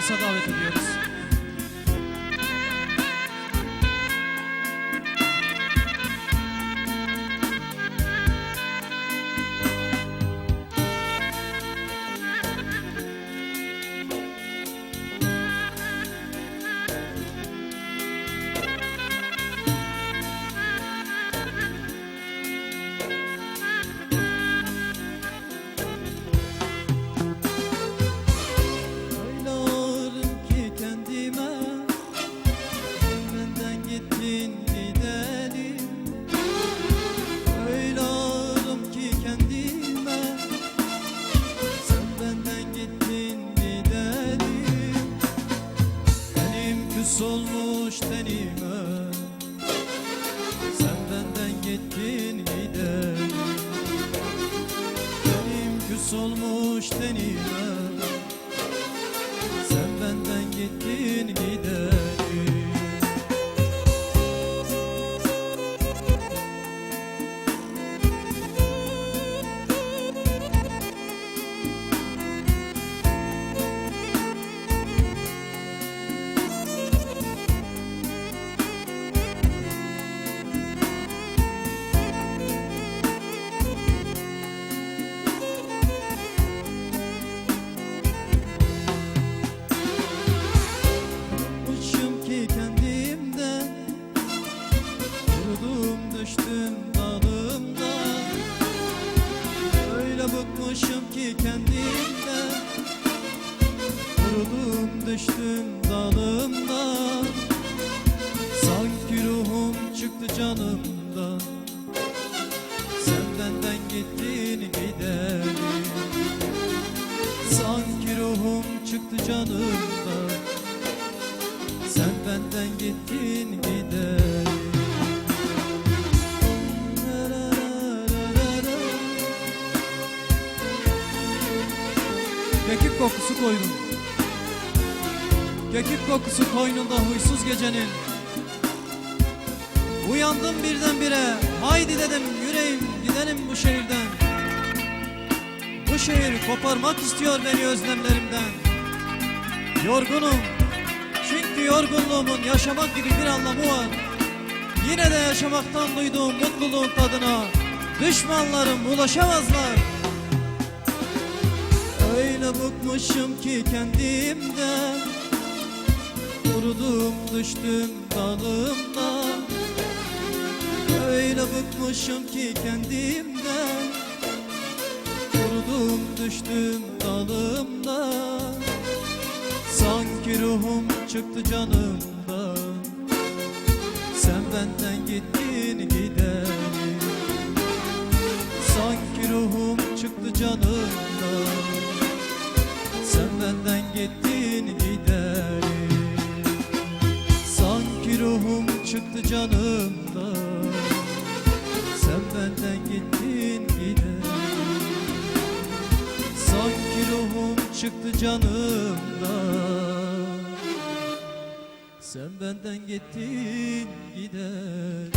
dansa davet ediyoruz. Olmuş tenime, sen benden gittin gidelim. Benim küs olmuş tenime, sen benden gittin gidelim. Düştüm dalımdan, öyle bıkmışım ki kendimden. Kurudum düştüm dalımdan, sanki ruhum çıktı canımdan. Sen benden gittin gidelim, sanki ruhum çıktı canımdan. Sen benden gittin gidelim. Kekik kokusu koynum, kekik kokusu koynunda huysuz gecenin. Uyandım birdenbire, haydi dedim yüreğim gidelim bu şehirden. Bu şehir koparmak istiyor beni özlemlerimden. Yorgunum, çünkü yorgunluğumun yaşamak gibi bir anlamı var. Yine de yaşamaktan duyduğum mutluluğun tadına düşmanlarım ulaşamazlar. Öyle bıkmışım ki kendimden, kurudum düştüm dalımdan. Öyle bıkmışım ki kendimden, kurudum düştüm dalımdan. Sanki ruhum çıktı canımdan, sen benden gittin gidelim. Sanki ruhum çıktı canımdan, sen benden gittin gidelim. Sanki ruhum çıktı canımdan, sen benden gittin gidelim. Sanki ruhum çıktı canımdan, sen benden gittin gidelim.